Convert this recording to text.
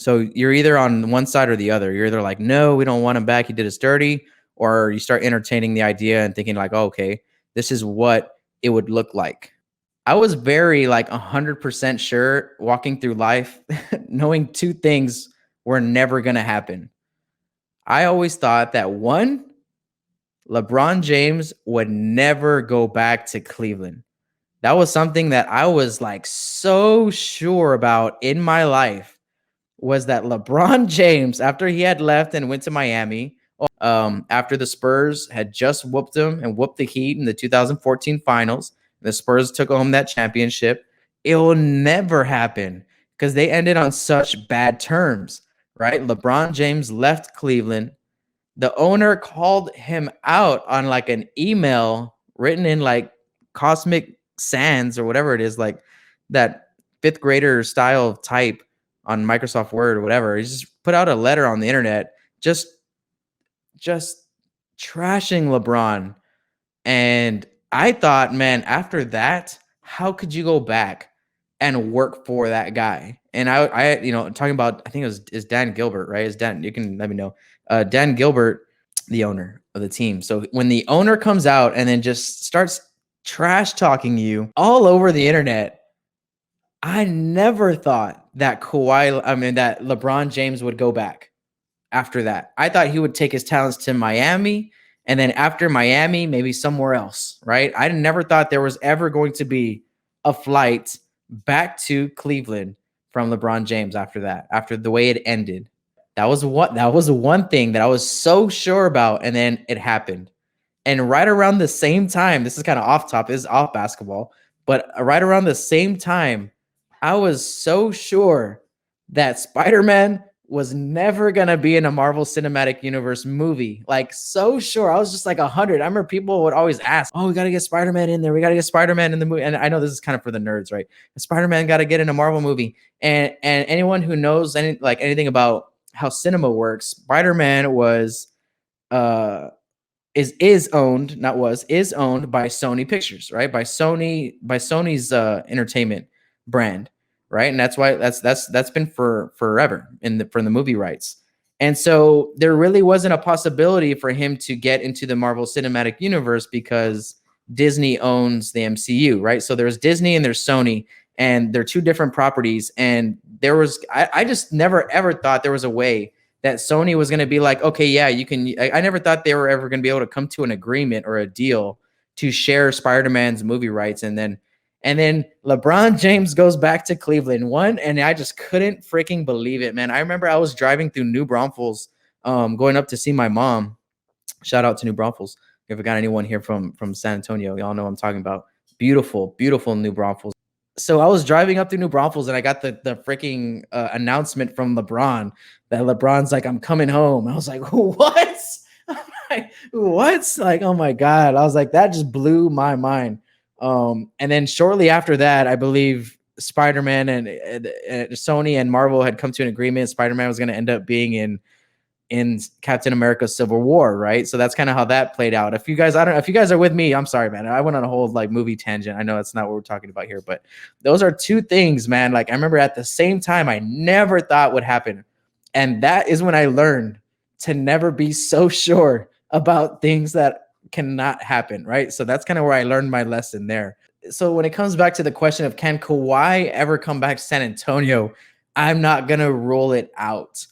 So you're either on one side or the other. You're either like, no, we don't want him back. He did us dirty. Or you start entertaining the idea and thinking like, oh, okay, this is what it would look like. I was very like 100% sure walking through life, knowing two things were never going to happen. I always thought that one, LeBron James would never go back to Cleveland. That was something that I was like so sure about in my life, was that LeBron James, after he had left and went to Miami, after the Spurs had just whooped him and whooped the Heat in the 2014 finals, the Spurs took home that championship. It will never happen because they ended on such bad terms, right? LeBron James left Cleveland. The owner called him out on like an email written in like Cosmic Sans or whatever it is, like that fifth grader style of type on Microsoft Word or whatever. He just put out a letter on the internet, just trashing LeBron. And I thought, man, after that, how could you go back and work for that guy? And I talking about, I think is Dan Gilbert, right? Is Dan? You can let me know. Dan Gilbert, the owner of the team. So when the owner comes out and then just starts trash talking you all over the internet, I never thought that that LeBron James would go back after that. I thought he would take his talents to Miami, and then after Miami, maybe somewhere else, right? I never thought there was ever going to be a flight back to Cleveland from LeBron James after that, after the way it ended. That was one thing that I was so sure about, and then it happened. And right around the same time, this is kind of off topic, this is off basketball, but right around the same time, I was so sure that Spider-Man was never going to be in a Marvel Cinematic Universe movie. Like, so sure. I was just like 100. I remember people would always ask, oh, we got to get Spider-Man in there. We got to get Spider-Man in the movie. And I know this is kind of for the nerds, right? Spider-Man got to get in a Marvel movie. And anyone who knows anything about how cinema works, Spider-Man is owned by Sony Pictures, right? By Sony's entertainment brand, right? And that's why that's been for forever for the movie rights. And so there really wasn't a possibility for him to get into the Marvel Cinematic Universe because Disney owns the MCU, right? So there's Disney and there's Sony, and they're two different properties. And I just never ever thought there was a way that Sony was going to be like, okay, yeah, you can. I never thought they were ever going to be able to come to an agreement or a deal to share Spider-Man's movie rights. And then LeBron James goes back to Cleveland, and I just couldn't freaking believe it, man. I remember I was driving through New Braunfels, going up to see my mom. Shout out to New Braunfels. If I got anyone here from San Antonio, y'all know what I'm talking about. Beautiful, beautiful New Braunfels. So I was driving up through New Braunfels, and I got the freaking announcement from LeBron that LeBron's like, I'm coming home. I was like, what? What? Like, oh my God. I was like, that just blew my mind. And then shortly after that, I believe Spider-Man and Sony and Marvel had come to an agreement. Spider-Man was going to end up being in Captain America Civil War, right? So that's kind of how that played out. If you guys are with me, I'm sorry, man. I went on a whole like movie tangent. I know that's not what we're talking about here, but those are two things, man. Like I remember at the same time, I never thought would happen. And that is when I learned to never be so sure about things that cannot happen, right? So that's kind of where I learned my lesson there. So when it comes back to the question of can Kawhi ever come back to San Antonio, I'm not going to rule it out.